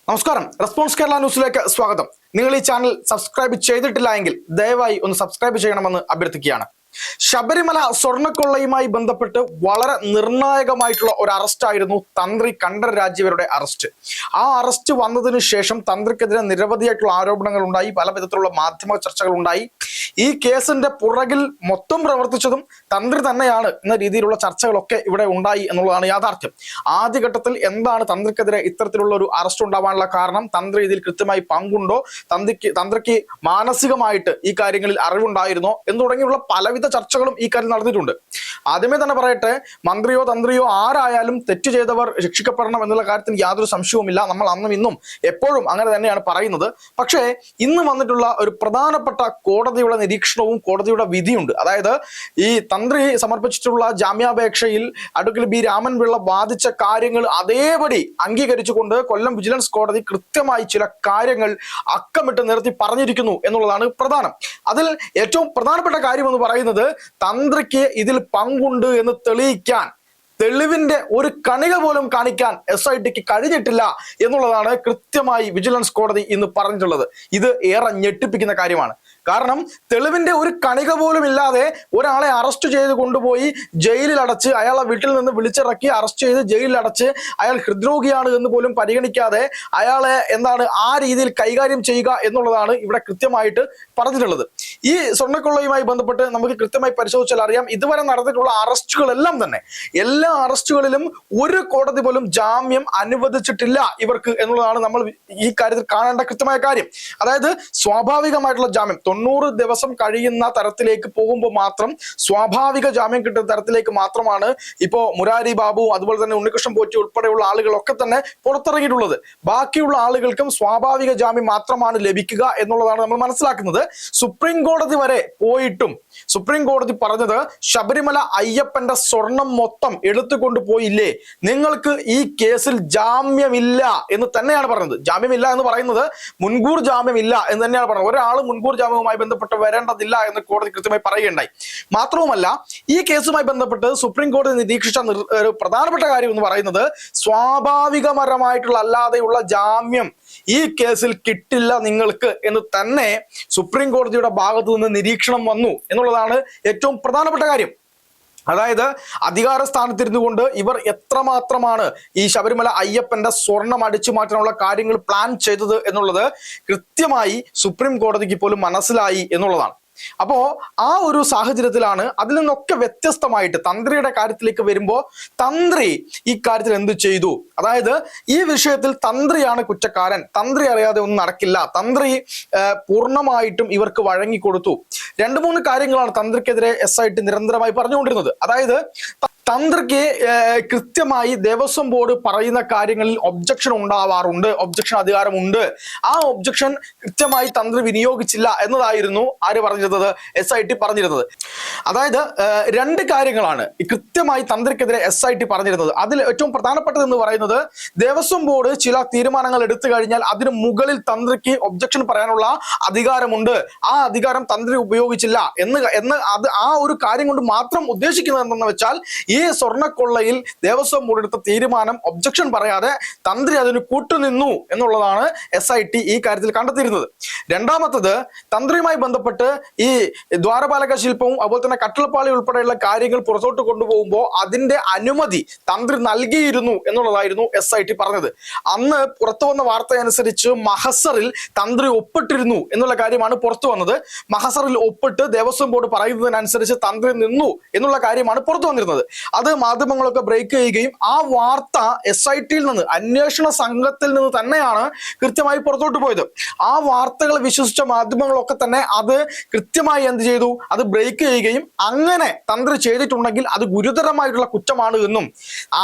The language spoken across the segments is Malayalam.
നമസ്കാരം. റെസ്പോൺസ് കേരള ന്യൂസിലേക്ക് സ്വാഗതം. നിങ്ങൾ ഈ ചാനൽ സബ്സ്ക്രൈബ് ചെയ്തിട്ടില്ല എങ്കിൽ ദയവായി ഒന്ന് സബ്സ്ക്രൈബ് ചെയ്യണമെന്ന് അഭ്യർത്ഥിക്കുകയാണ്. ശബരിമല സ്വർണ്ണക്കൊള്ളയുമായി ബന്ധപ്പെട്ട് വളരെ നിർണായകമായിട്ടുള്ള ഒരു അറസ്റ്റ് ആയിരുന്നു തന്ത്രി കണ്ഠരര് രാജീവരുടെ അറസ്റ്റ്. ആ അറസ്റ്റ് വന്നതിന് ശേഷം തന്ത്രിക്കെതിരെ നിരവധിയായിട്ടുള്ള ആരോപണങ്ങൾ ഉണ്ടായി, പല വിധത്തിലുള്ള മാധ്യമ ചർച്ചകൾ ഉണ്ടായി. ഈ കേസിന്റെ പുറകിൽ മൊത്തം പ്രവർത്തിച്ചതും തന്ത്രി തന്നെയാണ് എന്ന രീതിയിലുള്ള ചർച്ചകളൊക്കെ ഇവിടെ ഉണ്ടായി എന്നുള്ളതാണ് യാഥാർത്ഥ്യം. ആദ്യഘട്ടത്തിൽ എന്താണ് തന്ത്രിക്കെതിരെ ഇത്തരത്തിലുള്ള ഒരു അറസ്റ്റ് ഉണ്ടാവാനുള്ള കാരണം, തന്ത്രി ഇതിൽ കൃത്യമായി പങ്കുണ്ടോ, തന്ത്രിക്ക് മാനസികമായിട്ട് ഈ കാര്യങ്ങളിൽ അറിവുണ്ടായിരുന്നോ എന്ന് തുടങ്ങിയുള്ള പലവിധ ചർച്ചകളും ഈ കാര്യം നടന്നിട്ടുണ്ട്. ആദ്യമേ തന്നെ പറയട്ടെ, മന്ത്രിയോ തന്ത്രിയോ ആരായാലും തെറ്റ് ചെയ്തവർ ശിക്ഷിക്കപ്പെടണം എന്നുള്ള കാര്യത്തിൽ യാതൊരു സംശയവുമില്ല. നമ്മൾ അന്നും ഇന്നും എപ്പോഴും അങ്ങനെ തന്നെയാണ് പറയുന്നത്. പക്ഷേ ഇന്ന് വന്നിട്ടുള്ള ഒരു പ്രധാനപ്പെട്ട കോടതിയുടെ നിരീക്ഷണവും കോടതിയുടെ വിധിയുണ്ട്. അതായത് ഈ തന്ത്രി സമർപ്പിച്ചിട്ടുള്ള ജാമ്യാപേക്ഷയിൽ അഡ്വക്കേറ്റ് ബി രാമൻപിള്ള വാദിച്ച കാര്യങ്ങൾ അതേപടി അംഗീകരിച്ചുകൊണ്ട് കൊല്ലം വിജിലൻസ് കോടതി കൃത്യമായി ചില കാര്യങ്ങൾ അക്കമിട്ട് നിർത്തി പറഞ്ഞിരിക്കുന്നു എന്നുള്ളതാണ് പ്രധാനം. അതിൽ ഏറ്റവും പ്രധാനപ്പെട്ട കാര്യം എന്ന് പറയുന്നത്, തന്ത്രിക്ക് ഇതിൽ പങ്കുണ്ട് എന്ന് തെളിയിക്കാൻ, തെളിവിന്റെ ഒരു കണിക പോലും കാണിക്കാൻ SITക്ക് കഴിഞ്ഞിട്ടില്ല എന്നുള്ളതാണ് കൃത്യമായി വിജിലൻസ് കോടതി ഇന്ന് പറഞ്ഞിട്ടുള്ളത്. ഇത് ഏറെ ഞെട്ടിപ്പിക്കുന്ന കാര്യമാണ്. കാരണം തെളിവിന്റെ ഒരു കണിക പോലും ഇല്ലാതെ ഒരാളെ അറസ്റ്റ് ചെയ്ത് കൊണ്ടുപോയി ജയിലിൽ അടച്ച്, അയാളെ വീട്ടിൽ നിന്ന് വിളിച്ചിറക്കി അറസ്റ്റ് ചെയ്ത് ജയിലിൽ അടച്ച്, അയാൾ ഹൃദ്രോഗിയാണ് എന്ന് പോലും പരിഗണിക്കാതെ അയാളെ ആ രീതിയിൽ കൈകാര്യം ചെയ്യുക എന്നുള്ളതാണ് ഇവിടെ കൃത്യമായിട്ട് പറഞ്ഞിട്ടുള്ളത്. ഈ സ്വർണ്ണക്കൊള്ളയുമായി ബന്ധപ്പെട്ട് നമുക്ക് കൃത്യമായി പരിശോധിച്ചാൽ അറിയാം, ഇതുവരെ നടന്നിട്ടുള്ള അറസ്റ്റുകളെല്ലാം തന്നെ, എല്ലാ അറസ്റ്റുകളിലും ഒരു കോടതി പോലും ജാമ്യം അനുവദിച്ചിട്ടില്ല ഇവർക്ക് എന്നുള്ളതാണ് നമ്മൾ ഈ കാര്യത്തിൽ കാണേണ്ട കൃത്യമായ കാര്യം. അതായത് സ്വാഭാവികമായിട്ടുള്ള ജാമ്യം 90 ദിവസം കഴിയുന്ന തരത്തിലേക്ക് പോകുമ്പോൾ മാത്രം സ്വാഭാവിക ജാമ്യം കിട്ടുന്ന തരത്തിലേക്ക് മാത്രമാണ് ഇപ്പോ മുരാരി ബാബു, അതുപോലെ തന്നെ ഉണ്ണികൃഷ്ണൻ പോറ്റി ഉൾപ്പെടെയുള്ള ആളുകളൊക്കെ തന്നെ പുറത്തിറങ്ങിയിട്ടുള്ളത്. ബാക്കിയുള്ള ആളുകൾക്കും സ്വാഭാവിക ജാമ്യം മാത്രമാണ് ലഭിക്കുക എന്നുള്ളതാണ് നമ്മൾ മനസ്സിലാക്കുന്നത്. സുപ്രീം കോടതി വരെ പോയിട്ടും സുപ്രീം കോടതി പറഞ്ഞത്, ശബരിമല അയ്യപ്പന്റെ സ്വർണം മൊത്തം എടുത്തുകൊണ്ട് പോയില്ലേ, നിങ്ങൾക്ക് ഈ കേസിൽ ജാമ്യമില്ല എന്ന് തന്നെയാണ് പറഞ്ഞത്. ജാമ്യമില്ല എന്ന് പറയുന്നത് മുൻകൂർ ജാമ്യമില്ല എന്ന് തന്നെയാണ് പറഞ്ഞത്. ഒരാൾ മുൻകൂർ ജാമ്യവുമായി ബന്ധപ്പെട്ട് വരേണ്ടതില്ല എന്ന് കോടതി കൃത്യമായി പറയുകയുണ്ടായി. മാത്രവുമല്ല, ഈ കേസുമായി ബന്ധപ്പെട്ട് സുപ്രീം കോടതി നിരീക്ഷിച്ച ഒരു പ്രധാനപ്പെട്ട കാര്യം എന്ന് പറയുന്നത്, സ്വാഭാവികപരമായിട്ടുള്ള അല്ലാതെയുള്ള ജാമ്യം ഈ കേസിൽ കിട്ടില്ല നിങ്ങൾക്ക് എന്ന് തന്നെ സുപ്രീം കോടതിയുടെ ഭാഗത്തു നിന്ന് നിരീക്ഷണം വന്നു എന്നുള്ളതാണ് ഏറ്റവും പ്രധാനപ്പെട്ട കാര്യം. അതായത് അധികാര സ്ഥാനത്തിരുന്നു കൊണ്ട് ഇവർ എത്രമാത്രമാണ് ഈ ശബരിമല അയ്യപ്പന്റെ സ്വർണം അടിച്ചു മാറ്റാനുള്ള കാര്യങ്ങൾ പ്ലാൻ ചെയ്തത് എന്നുള്ളത് കൃത്യമായി സുപ്രീം കോടതിക്ക് പോലും മനസ്സിലായി എന്നുള്ളതാണ്. അപ്പോ ആ ഒരു സാഹചര്യത്തിലാണ് അതിൽ നിന്നൊക്കെ വ്യത്യസ്തമായിട്ട് തന്ത്രിയുടെ കാര്യത്തിലേക്ക് വരുമ്പോൾ, തന്ത്രി ഈ കാര്യത്തിൽ എന്ത് ചെയ്തു, അതായത് ഈ വിഷയത്തിൽ തന്ത്രിയാണ് കുറ്റക്കാരൻ, തന്ത്രി അറിയാതെ ഒന്നും നടക്കില്ല, തന്ത്രി പൂർണ്ണമായിട്ടും ഇവർക്ക് വഴങ്ങിക്കൊടുത്തു. 2-3 കാര്യങ്ങളാണ് തന്ത്രിക്കെതിരെ SIT നിരന്തരമായി പറഞ്ഞുകൊണ്ടിരുന്നത്. അതായത് തന്ത്രിക്ക് കൃത്യമായി ദേവസ്വം ബോർഡ് പറയുന്ന കാര്യങ്ങളിൽ ഒബ്ജക്ഷൻ ഉണ്ടാവാറുണ്ട്, ഒബ്ജക്ഷൻ അധികാരമുണ്ട്. ആ ഒബ്ജക്ഷൻ കൃത്യമായി തന്ത്രി വിനിയോഗിച്ചില്ല എന്നതായിരുന്നു ആര് പറഞ്ഞിരുന്നത്, SIT പറഞ്ഞിരുന്നത്. അതായത് 2 കാര്യങ്ങളാണ് കൃത്യമായി തന്ത്രിക്കെതിരെ SIT പറഞ്ഞിരുന്നത്. അതിൽ ഏറ്റവും പ്രധാനപ്പെട്ടത് എന്ന് പറയുന്നത്, ദേവസ്വം ബോർഡ് ചില തീരുമാനങ്ങൾ എടുത്തു കഴിഞ്ഞാൽ അതിന് മുകളിൽ തന്ത്രിക്ക് ഒബ്ജക്ഷൻ പറയാനുള്ള അധികാരമുണ്ട്, ആ അധികാരം തന്ത്രി ഉപയോഗിച്ചില്ല എന്ന് അത് ആ ഒരു കാര്യം കൊണ്ട് മാത്രം ഉദ്ദേശിക്കുന്നത് എന്തെന്ന് വെച്ചാൽ, ഈ സ്വർണ്ണക്കൊള്ളയിൽ ദേവസ്വം ബോർഡ് എടുത്ത തീരുമാനം ഒബ്ജക്ഷൻ പറയാതെ തന്ത്രി അതിന് കൂട്ടുനിന്നു എന്നുള്ളതാണ് SIT ഈ കാര്യത്തിൽ കണ്ടെത്തിയിരുന്നത്. രണ്ടാമത്തത്, തന്ത്രിയുമായി ബന്ധപ്പെട്ട് ഈ ദ്വാരപാലക ശില്പവും അതുപോലെ തന്നെ കട്ടിളപ്പാളി ഉൾപ്പെടെയുള്ള കാര്യങ്ങൾ പുറത്തോട്ട് കൊണ്ടുപോകുമ്പോൾ അതിന്റെ അനുമതി തന്ത്രി നൽകിയിരുന്നു എന്നുള്ളതായിരുന്നു SIT പറഞ്ഞത്. അന്ന് പുറത്തു വന്ന വാർത്ത അനുസരിച്ച് മഹസറിൽ തന്ത്രി ഒപ്പിട്ടിരുന്നു എന്നുള്ള കാര്യമാണ് പുറത്തു വന്നത്. മഹസറിൽ ഒപ്പിട്ട് ദേവസ്വം ബോർഡ് പറയുന്നതിനനുസരിച്ച് തന്ത്രി നിന്നു എന്നുള്ള കാര്യമാണ് പുറത്തു വന്നിരുന്നത്. അത് മാധ്യമങ്ങളൊക്കെ ബ്രേക്ക് ചെയ്യുകയും ആ വാർത്ത SITയിൽ നിന്ന്, അന്വേഷണ സംഘത്തിൽ നിന്ന് തന്നെയാണ് കൃത്യമായി പുറത്തോട്ട് പോയത്. ആ വാർത്തകൾ വിശ്വസിച്ച മാധ്യമങ്ങളൊക്കെ തന്നെ അത് കൃത്യമായി എന്ത് ചെയ്തു, അത് ബ്രേക്ക് ചെയ്യുകയും അങ്ങനെ തന്ത്രി ചെയ്തിട്ടുണ്ടെങ്കിൽ അത് ഗുരുതരമായിട്ടുള്ള കുറ്റമാണ് എന്നും,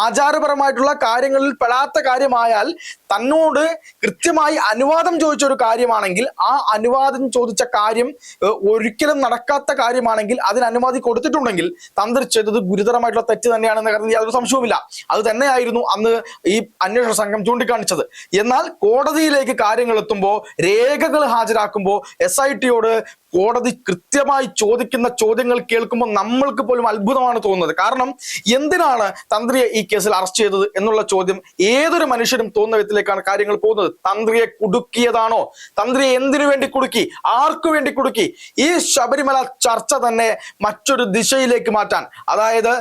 ആചാരപരമായിട്ടുള്ള കാര്യങ്ങളിൽ പെടാത്ത കാര്യമായാൽ തന്നോട് കൃത്യമായി അനുവാദം ചോദിച്ച ഒരു കാര്യമാണെങ്കിൽ, ആ അനുവാദം ചോദിച്ച കാര്യം ഒരിക്കലും നടക്കാത്ത കാര്യമാണെങ്കിൽ അതിന് അനുമതി കൊടുത്തിട്ടുണ്ടെങ്കിൽ തന്ത്രി ചെയ്തത് ഗുരുതരമായിട്ടുള്ള തെറ്റ് തന്നെയാണെന്ന കാര്യത്തിൽ യാതൊരു സംശയവുമില്ല. അത് തന്നെയായിരുന്നു അന്ന് ഈ അന്വേഷണ സംഘം ചൂണ്ടിക്കാണിച്ചത്. എന്നാൽ കോടതിയിലേക്ക് കാര്യങ്ങൾ എത്തുമ്പോൾ, രേഖകൾ ഹാജരാക്കുമ്പോൾ SITയോട് കോടതി കൃത്യമായി ചോദിക്കുന്ന ചോദ്യങ്ങൾ കേൾക്കുമ്പോൾ നമ്മൾക്ക് പോലും അത്ഭുതമാണ് തോന്നുന്നത്. കാരണം എന്തിനാണ് തന്ത്രിയെ ഈ കേസിൽ അറസ്റ്റ് ചെയ്തത് എന്നുള്ള ചോദ്യം ഏതൊരു മനുഷ്യരും തോന്നുന്ന വിധത്തിലേക്കാണ് കാര്യങ്ങൾ പോകുന്നത്. തന്ത്രിയെ കുടുക്കിയതാണോ? തന്ത്രിയെ എന്തിനു വേണ്ടി കുടുക്കി? ആർക്കു വേണ്ടി കുടുക്കി? ഈ ശബരിമല ചർച്ച തന്നെ മറ്റൊരു ദിശയിലേക്ക് മാറ്റാൻ, അതായത്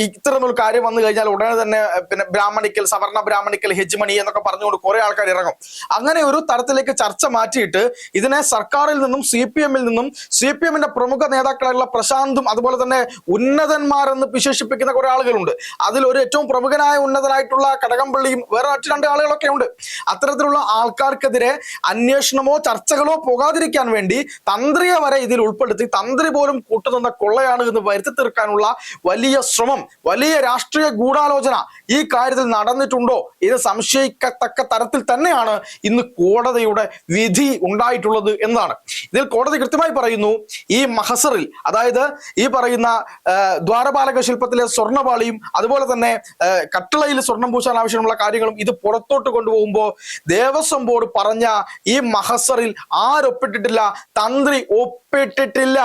ഇത്തരമൊരു കാര്യം വന്നു കഴിഞ്ഞാൽ ഉടനെ തന്നെ പിന്നെ ബ്രാഹ്മണിക്കൽ, സവർണ ബ്രാഹ്മണിക്കൽ, ഹെജ്മണി എന്നൊക്കെ പറഞ്ഞുകൊണ്ട് കുറെ ആൾക്കാർ ഇറങ്ങും. അങ്ങനെ ഒരു തരത്തിലേക്ക് ചർച്ച മാറ്റിയിട്ട് ഇതിനെ സർക്കാരിൽ നിന്നും CPM-ൽ നിന്നും CPM-ന്റെ പ്രമുഖ നേതാക്കളായുള്ള പ്രശാന്തും അതുപോലെ തന്നെ ഉന്നതന്മാരെന്ന് വിശേഷിപ്പിക്കുന്ന കുറെ ആളുകളുണ്ട്. അതിൽ ഒരു ഏറ്റവും പ്രമുഖനായ ഉന്നതനായിട്ടുള്ള കടകംപള്ളിയും വേറെ മറ്റു 2 ആളുകളൊക്കെ ഉണ്ട്. അത്തരത്തിലുള്ള ആൾക്കാർക്കെതിരെ അന്വേഷണമോ ചർച്ചകളോ പോകാതിരിക്കാൻ വേണ്ടി തന്ത്രിയെ വരെ ഇതിൽ ഉൾപ്പെടുത്തി തന്ത്രി പോലും കൂട്ടുനിന്ന കൊള്ളയാണ് എന്ന് വരുത്തി തീർക്കാനുള്ള വലിയ ശ്രമം, വലിയ രാഷ്ട്രീയ ഗൂഢാലോചന ഈ കാര്യത്തിൽ നടന്നിട്ടുണ്ടോ ഇത് സംശയിക്കത്തക്ക തരത്തിൽ തന്നെയാണ് ഇന്ന് കോടതിയുടെ വിധി ഉണ്ടായിട്ടുള്ളത് എന്നാണ്. ഇതിൽ കോടതി കൃത്യമായി പറയുന്നു, ഈ മഹസറിൽ, അതായത് ഈ പറയുന്ന ദ്വാരപാലക ശില്പത്തിലെ സ്വർണ്ണപാളിയും അതുപോലെ തന്നെ കട്ടിളയിൽ സ്വർണം പൂശാൻ ആവശ്യമുള്ള കാര്യങ്ങളും ഇത് പുറത്തോട്ട് കൊണ്ടുപോകുമ്പോൾ ദേവസ്വം ബോർഡ് പറഞ്ഞ ഈ മഹസറിൽ ആരൊപ്പിട്ടിട്ടില്ല? തന്ത്രി ഒപ്പിട്ടിട്ടില്ല.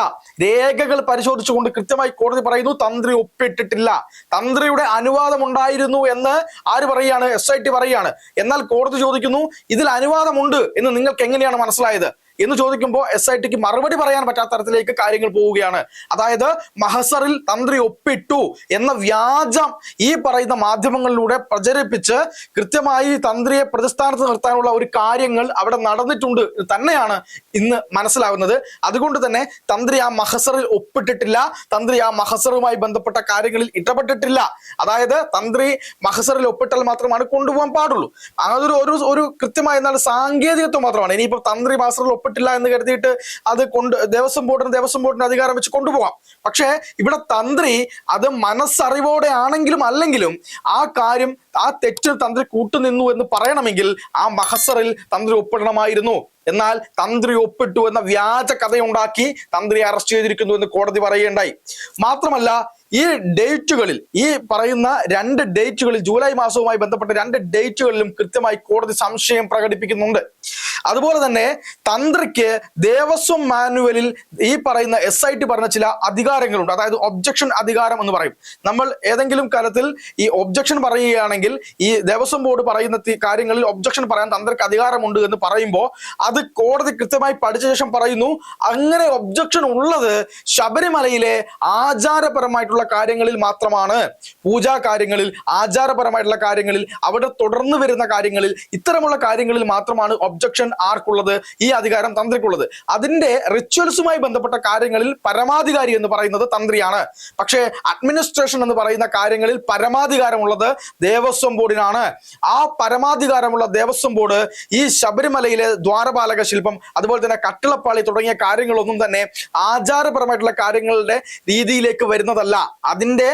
രേഖകൾ പരിശോധിച്ചുകൊണ്ട് കൃത്യമായി കോടതി പറയുന്നു തന്ത്രി ഒപ്പിട്ടിട്ടില്ല. തന്ത്രിയുടെ അനുവാദം ഉണ്ടായിരുന്നു എന്ന് ആര് പറയാണ്? SIT പറയാണ്. എന്നാൽ കോടതി ചോദിക്കുന്നു ഇതിൽ അനുവാദമുണ്ട് എന്ന് നിങ്ങൾക്ക് എങ്ങനെയാണ് മനസ്സിലായത് എന്ന് ചോദിക്കുമ്പോൾ SITക്ക് മറുപടി പറയാൻ പറ്റാത്ത തരത്തിലേക്ക് കാര്യങ്ങൾ പോവുകയാണ്. അതായത് മഹസറിൽ തന്ത്രി ഒപ്പിട്ടു എന്ന വ്യാജം ഈ പറയുന്ന മാധ്യമങ്ങളിലൂടെ പ്രചരിപ്പിച്ച് കൃത്യമായി തന്ത്രിയെ പ്രതിസ്ഥാനത്ത് നിർത്താനുള്ള ഒരു കാര്യങ്ങൾ അവിടെ നടന്നിട്ടുണ്ട് തന്നെയാണ് ഇന്ന് മനസ്സിലാവുന്നത്. അതുകൊണ്ട് തന്നെ തന്ത്രി ആ മഹസറിൽ ഒപ്പിട്ടിട്ടില്ല, തന്ത്രി ആ മഹസറുമായി ബന്ധപ്പെട്ട കാര്യങ്ങളിൽ ഇടപെട്ടിട്ടില്ല. അതായത് തന്ത്രി മഹസറിൽ ഒപ്പിട്ടാൽ മാത്രമാണ് കൊണ്ടുപോകാൻ പാടുള്ളൂ. അതൊരു ഒരു കൃത്യമായ എന്നാൽ സാങ്കേതികത്വം മാത്രമാണ്. ഇനിയിപ്പോൾ തന്ത്രി മഹസറിൽ ഒപ്പിട്ടില്ല എന്ന് കരുതിയിട്ട് അത് ദേവസ്വം ബോർഡിന് അധികാരം വെച്ച് കൊണ്ടുപോകാം. പക്ഷേ ഇവിടെ തന്ത്രി അത് മനസ്സറിവോടെ ആണെങ്കിലും അല്ലെങ്കിലും ആ കാര്യം, ആ തെറ്റിൽ തന്ത്രി കൂട്ടുനിന്നു എന്ന് പറയണമെങ്കിൽ ആ മഹസറിൽ തന്ത്രി ഒപ്പിടണമായിരുന്നു. എന്നാൽ തന്ത്രി ഒപ്പിട്ടു എന്ന വ്യാജ കഥയുണ്ടാക്കി തന്ത്രിയെ അറസ്റ്റ് ചെയ്തിരിക്കുന്നു എന്ന് കോടതി പറയുകയുണ്ടായി. മാത്രമല്ല ഈ ഡേറ്റുകളിൽ, ഈ പറയുന്ന 2 ഡേറ്റുകളിൽ, ജൂലൈ മാസവുമായി ബന്ധപ്പെട്ട 2 ഡേറ്റുകളിലും കൃത്യമായി കോടതി സംശയം പ്രകടിപ്പിക്കുന്നുണ്ട്. അതുപോലെ തന്നെ തന്ത്രിക്ക് ദേവസ്വം മാനുവലിൽ ഈ പറയുന്ന SIT പറഞ്ഞ ചില അധികാരങ്ങളുണ്ട്. അതായത് ഒബ്ജക്ഷൻ അധികാരം എന്ന് പറയും. നമ്മൾ ഏതെങ്കിലും കാലത്തിൽ ഈ ഒബ്ജക്ഷൻ പറയുകയാണെങ്കിൽ ഈ ദേവസ്വം ബോർഡ് പറയുന്ന കാര്യങ്ങളിൽ ഒബ്ജക്ഷൻ പറയാൻ തന്ത്രിക്ക് അധികാരമുണ്ട് എന്ന് പറയുമ്പോൾ അത് കോടതി കൃത്യമായി പഠിച്ച ശേഷം പറയുന്നു അങ്ങനെ ഒബ്ജക്ഷൻ ഉള്ളത് ശബരിമലയിലെ ആചാരപരമായിട്ടുള്ള കാര്യങ്ങളിൽ മാത്രമാണ്. പൂജാ കാര്യങ്ങളിൽ, ആചാരപരമായിട്ടുള്ള കാര്യങ്ങളിൽ, അവിടെ തുടർന്ന് വരുന്ന കാര്യങ്ങളിൽ, ഇത്തരമുള്ള കാര്യങ്ങളിൽ മാത്രമാണ് ഒബ്ജക്ഷൻ ആർക്കുള്ളത്? ഈ അധികാരം തന്ത്രിക്കുള്ളത്. അതിന്റെ റിച്വൽസുമായി ബന്ധപ്പെട്ട കാര്യങ്ങളിൽ പരമാധികാരി എന്ന് പറയുന്നത് തന്ത്രിയാണ്. പക്ഷേ അഡ്മിനിസ്ട്രേഷൻ എന്ന് പറയുന്ന കാര്യങ്ങളിൽ പരമാധികാരമുള്ളത് ദേവസ്വം ബോർഡിനാണ്. ആ പരമാധികാരമുള്ള ദേവസ്വം ബോർഡ് ഈ ശബരിമലയിലെ ദ്വാരപാലക ശില്പം, അതുപോലെ തന്നെ കട്ടിളപ്പാളി തുടങ്ങിയ കാര്യങ്ങളൊന്നും തന്നെ ആചാരപരമായിട്ടുള്ള കാര്യങ്ങളുടെ രീതിയിലേക്ക് വരുന്നതല്ല. അതിന്റെ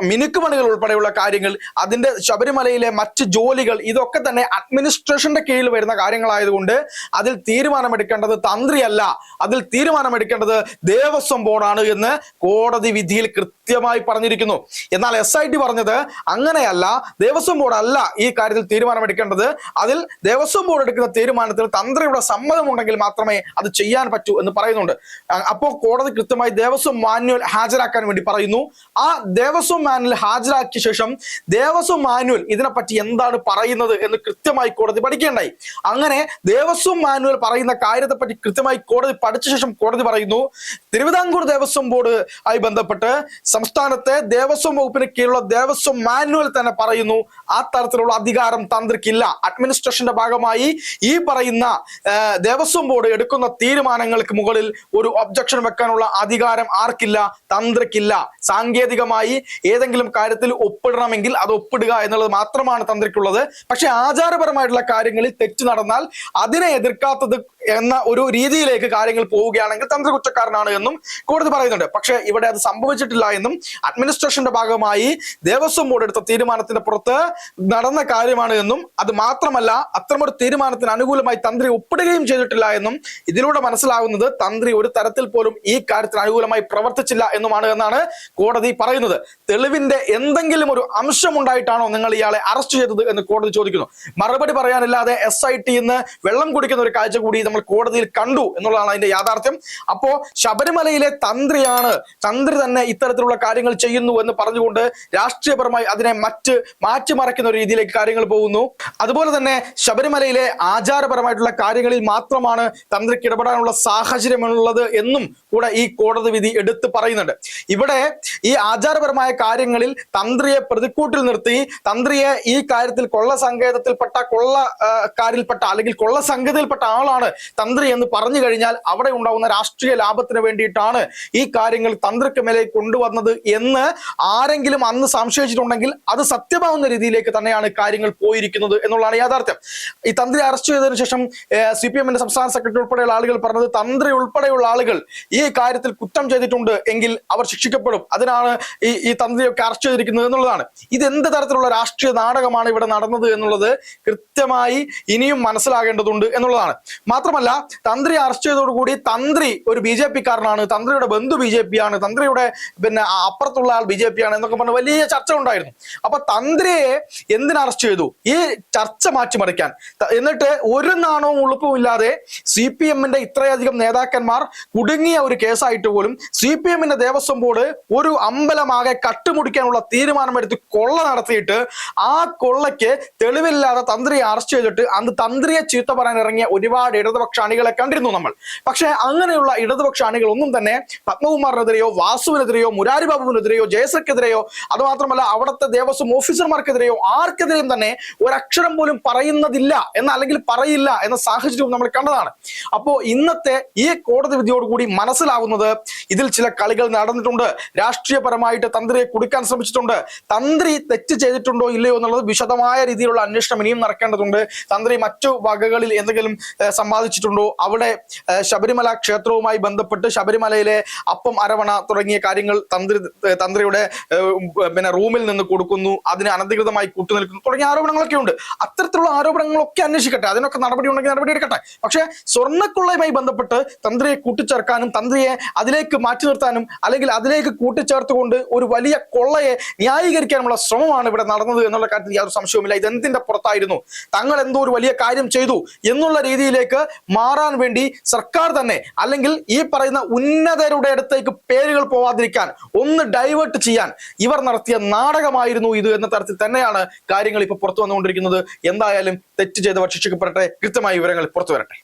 മിനുക്കുപണികൾ ഉൾപ്പെടെയുള്ള കാര്യങ്ങൾ, അതിന്റെ ശബരിമലയിലെ മറ്റ് ജോലികൾ, ഇതൊക്കെ തന്നെ അഡ്മിനിസ്ട്രേഷന്റെ കീഴിൽ വരുന്ന കാര്യങ്ങളായതുകൊണ്ട് അതിൽ തീരുമാനമെടുക്കേണ്ടത് തന്ത്രിയല്ല, അതിൽ തീരുമാനമെടുക്കേണ്ടത് ദേവസ്വം ബോർഡാണ് എന്ന് കോടതി വിധിയിൽ കൃത്യമായി പറഞ്ഞിരിക്കുന്നു. എന്നാൽ SIT പറഞ്ഞത് അങ്ങനെയല്ല, ദേവസ്വം ബോർഡ് അല്ല ഈ കാര്യത്തിൽ തീരുമാനമെടുക്കേണ്ടത്, അതിൽ ദേവസ്വം ബോർഡ് എടുക്കുന്ന തീരുമാനത്തിൽ തന്ത്രിയുടെ സമ്മതം ഉണ്ടെങ്കിൽ മാത്രമേ അത് ചെയ്യാൻ പറ്റൂ എന്ന് പറയുന്നുണ്ട്. അപ്പോൾ കോടതി കൃത്യമായി ദേവസ്വം മാനുവൽ ഹാജരാക്കാൻ വേണ്ടി പറയുന്നു. ആ ദേവസ്വം മാനുവൽ ഹാജരാക്കിയ ശേഷം ദേവസ്വം മാനുവൽ ഇതിനെപ്പറ്റി എന്താണ് പറയുന്നത് എന്ന് കൃത്യമായി കോടതി പഠിക്കേണ്ടായി. അങ്ങനെ ദേവസ്വം മാനുവൽ പറയുന്ന കാര്യത്തെ പറ്റി കൃത്യമായി കോടതി പഠിച്ച ശേഷം കോടതി പറയുന്നു തിരുവിതാംകൂർ ദേവസ്വം ബോർഡ് ആയി ബന്ധപ്പെട്ട് സംസ്ഥാനത്തെ ദേവസ്വം വകുപ്പിന് കീഴിലുള്ള ദേവസ്വം മാനുവൽ തന്നെ പറയുന്നു ആ തരത്തിലുള്ള അധികാരം തന്ത്രിക്കില്ല. അഡ്മിനിസ്ട്രേഷന്റെ ഭാഗമായി ഈ പറയുന്ന ദേവസ്വം ബോർഡ് എടുക്കുന്ന തീരുമാനങ്ങൾക്ക് മുകളിൽ ഒരു ഒബ്ജക്ഷൻ വെക്കാനുള്ള അധികാരം ആർക്കില്ല? തന്ത്രിക്കില്ല. സാങ്കേതികമായി ഏതെങ്കിലും കാര്യത്തിൽ ഒപ്പിടണമെങ്കിൽ അത് ഒപ്പിടുക എന്നുള്ളത് മാത്രമാണ് തന്ത്രിക്കുള്ളത്. പക്ഷെ ആചാരപരമായിട്ടുള്ള കാര്യങ്ങളിൽ തെറ്റ് നടന്നാൽ അതിനെ എതിർക്കാത്തത് എന്ന ഒരു രീതിയിലേക്ക് കാര്യങ്ങൾ പോവുകയാണെങ്കിൽ തന്ത്രി കുറ്റക്കാരനാണ് എന്നും കോടതി പറയുന്നുണ്ട്. പക്ഷെ ഇവിടെ അത് സംഭവിച്ചിട്ടില്ല എന്നും അഡ്മിനിസ്ട്രേഷന്റെ ഭാഗമായി ദേവസ്വം ബോർഡ് എടുത്ത തീരുമാനത്തിന്റെ പുറത്ത് നടന്ന കാര്യമാണ് എന്നും അത് മാത്രമല്ല അത്തരമൊരു തീരുമാനത്തിന് അനുകൂലമായി തന്ത്രി ഒപ്പിടുകയും ചെയ്തിട്ടില്ല എന്നും ഇതിലൂടെ മനസ്സിലാകുന്നത് തന്ത്രി ഒരു തരത്തിൽ പോലും ഈ കാര്യത്തിന് അനുകൂലമായി പ്രവർത്തിച്ചില്ല എന്നുമാണ് എന്നാണ് കോടതി പറയുന്നത്. തെളിവിന്റെ എന്തെങ്കിലും ഒരു അംശം ഉണ്ടായിട്ടാണോ നിങ്ങൾ ഇയാളെ അറസ്റ്റ് ചെയ്തത് എന്ന് കോടതി ചോദിക്കുന്നു. മറുപടി പറയാനില്ലാതെ SIT ഇന്ന് വെള്ളം കുടിക്കുന്ന ഒരു കാഴ്ച കൂടി നമ്മൾ കോടതിയിൽ കണ്ടു എന്നുള്ളതാണ് അതിന്റെ യാഥാർത്ഥ്യം. അപ്പോ ശബരിമലയിലെ തന്ത്രി തന്നെ ഇത്തരത്തിലുള്ള കാര്യങ്ങൾ ചെയ്യുന്നു എന്ന് പറഞ്ഞുകൊണ്ട് രാഷ്ട്രീയപരമായി അതിനെ മാറ്റിമറയ്ക്കുന്ന ഒരു രീതിയിലേക്ക് കാര്യങ്ങൾ പോകുന്നു. അതുപോലെ തന്നെ ശബരിമലയിലെ ആചാരപരമായിട്ടുള്ള കാര്യങ്ങളിൽ മാത്രമാണ് തന്ത്രിക്ക് ഇടപെടാനുള്ള സാഹചര്യമുള്ളത് എന്നും കൂടെ ഈ കോടതി വിധി എടുത്തു പറയുന്നുണ്ട്. ഇവിടെ ഈ ആചാരപരമായ കാര്യങ്ങളിൽ തന്ത്രിയെ പ്രതിക്കൂട്ടിൽ നിർത്തി തന്ത്രിയെ ഈ കാര്യത്തിൽ കൊള്ളക്കാരിൽപ്പെട്ട അല്ലെങ്കിൽ കൊള്ള സംഗതിയിൽപ്പെട്ട ആളാണ് തന്ത്രി എന്ന് പറഞ്ഞു കഴിഞ്ഞാൽ അവിടെ ഉണ്ടാകുന്ന രാഷ്ട്രീയ ലാഭത്തിന് വേണ്ടിയിട്ടാണ് ഈ കാര്യങ്ങൾ തന്ത്രിക്ക് മേലെ കൊണ്ടുവന്നത് എന്ന് ആരെങ്കിലും അന്ന് സംശയിച്ചിട്ടുണ്ടെങ്കിൽ അത് സത്യമാവുന്ന രീതിയിലേക്ക് തന്നെയാണ് കാര്യങ്ങൾ പോയിരിക്കുന്നത് എന്നുള്ളതാണ് യാഥാർത്ഥ്യം. ഈ തന്ത്രി അറസ്റ്റ് ചെയ്തതിനു ശേഷം CPM സംസ്ഥാന സെക്രട്ടറി ഉൾപ്പെടെയുള്ള ആളുകൾ പറഞ്ഞത് തന്ത്രി ഉൾപ്പെടെയുള്ള ആളുകൾ ഈ കാര്യത്തിൽ കുറ്റം ചെയ്തിട്ടുണ്ട് എങ്കിൽ അവർ ശിക്ഷിക്കപ്പെടും, അതിനാണ് ഈ തന്ത്രിയൊക്കെ അറസ്റ്റ് ചെയ്തിരിക്കുന്നത് എന്നുള്ളതാണ്. ഇത് എന്ത് തരത്തിലുള്ള രാഷ്ട്രീയ നാടകമാണ് ഇവിടെ നടന്നത് എന്നുള്ളത് കൃത്യമായി ഇനിയും മനസ്സിലാകേണ്ടതുണ്ട് എന്നുള്ളതാണ്. മാത്രമല്ല തന്ത്രി അറസ്റ്റ് ചെയ്തതോടുകൂടി തന്ത്രി ഒരു BJP കാരനാണ്, തന്ത്രിയുടെ ബന്ധു BJP ആണ്, തന്ത്രിയുടെ അപ്പുറത്തുള്ള ആൾ BJP ആണ് എന്നൊക്കെ പറഞ്ഞ വലിയ ചർച്ച ഉണ്ടായിരുന്നു. അപ്പൊ തന്ത്രിയെ എന്തിന് അറസ്റ്റ് ചെയ്തു? ഈ ചർച്ച മാറ്റിമറിക്കാൻ. എന്നിട്ട് ഒരു നാണവും ഉളുപ്പും ഇല്ലാതെ CPM-ന്റെ ഇത്രയധികം നേതാക്കന്മാർ കുടുങ്ങിയ ഒരു കേസായിട്ട് പോലും CPM-ന്റെ ദേവസ്വം ബോർഡ് ഒരു അമ്പലമാകെ കട്ടുമുടിക്കാനുള്ള തീരുമാനമെടുത്ത് കൊള്ള നടത്തിയിട്ട് ആ കൊള്ളയ്ക്ക് തെളിവില്ലാതെ തന്ത്രിയെ അറസ്റ്റ് ചെയ്തിട്ട് അന്ന് തന്ത്രിയെ ചീത്ത പറയാൻ ഇറങ്ങിയ ഒരുപാട് ഇടതുപക്ഷ അണികളെ കണ്ടിരുന്നു നമ്മൾ. പക്ഷെ അങ്ങനെയുള്ള ഇടതുപക്ഷ അണികൾ ഒന്നും തന്നെ പത്മകുമാറിനെതിരെയോ വാസുവിനെതിരെയോ മുരാരി ബാബുവിനെതിരെയോ ജയശ്രീക്കെതിരെയോ അതുമാത്രമല്ല അവിടുത്തെ ദേവസ്വം ഓഫീസർമാർക്കെതിരെയോ ആർക്കെതിരെയും തന്നെ ഒരക്ഷരം പോലും പറയുന്നതില്ല അല്ലെങ്കിൽ പറയില്ല എന്ന സാഹചര്യവും നമ്മൾ കണ്ടതാണ്. അപ്പോ ഇന്നത്തെ ഈ കോടതി വിധിയോടുകൂടി മനസ്സിലാവുന്നത് ഇതിൽ ചില കളികൾ നടന്നിട്ടുണ്ട്, രാഷ്ട്രീയപരമായിട്ട് തന്ത്രിയെ കുടുക്കാൻ ശ്രമിച്ചിട്ടുണ്ട്. തന്ത്രി തെറ്റ് ചെയ്തിട്ടുണ്ടോ ഇല്ലയോ എന്നുള്ളത് വിശദമായ രീതിയിലുള്ള അന്വേഷണം ഇനിയും നടക്കേണ്ടതുണ്ട്. തന്ത്രി മറ്റു വകകളിൽ എന്തെങ്കിലും സമ്പാദിച്ചിട്ടുണ്ടോ, അവിടെ ശബരിമല ക്ഷേത്രവുമായി ബന്ധപ്പെട്ട് ശബരിമലയിലെ അപ്പം അരവണ തുടങ്ങിയ കാര്യങ്ങൾ തന്ത്രിയുടെ റൂമിൽ നിന്ന് കൊടുക്കുന്നു, അതിന് അനധികൃതമായി കൂട്ടുനിൽക്കുന്നു തുടങ്ങിയ ആരോപണങ്ങളൊക്കെ ഉണ്ട്. അത്തരത്തിലുള്ള ആരോപണങ്ങളൊക്കെ അന്വേഷിക്കട്ടെ, അതിനൊക്കെ നടപടി ഉണ്ടെങ്കിൽ നടപടി എടുക്കട്ടെ. പക്ഷെ സ്വർണ്ണക്കൊള്ളയുമായി ബന്ധപ്പെട്ട് തന്ത്രിയെ കൂട്ടിച്ചേർക്കാനും തന്ത്രിയെ അതിലേക്ക് മാറ്റി നിർത്താനും അല്ലെങ്കിൽ അതിലേക്ക് കൂട്ടിച്ചേർത്തുകൊണ്ട് ഒരു വലിയ കൊള്ളയെ ന്യായീകരിക്കാനുള്ള ശ്രമമാണ് ഇവിടെ നടന്നത് എന്നുള്ള കാര്യത്തിൽ യാതൊരു സംശയവുമില്ല. ഇതെന്തിന്റെ പുറത്തായിരുന്നു, തങ്ങൾ എന്തോ ഒരു വലിയ കാര്യം ചെയ്തു എന്നുള്ള രീതിയിലേക്ക് മാറാൻ വേണ്ടി സർക്കാർ തന്നെ അല്ലെങ്കിൽ ഈ പറയുന്ന ഉന്നതരുടെ അടുത്തേക്ക് പേരുകൾ പോവാതിരിക്കാൻ ഒന്ന് ഡൈവേർട്ട് ചെയ്യാൻ ഇവർ നടത്തിയ നാടകമായിരുന്നു ഇത് എന്ന തരത്തിൽ തന്നെയാണ് കാര്യങ്ങൾ ഇപ്പൊ പുറത്തു വന്നുകൊണ്ടിരിക്കുന്നത്. എന്തായാലും തെറ്റ് ചെയ്തവർ ശിക്ഷിക്കപ്പെടട്ടെ, കൃത്യമായ വിവരങ്ങൾ പുറത്തു വരട്ടെ.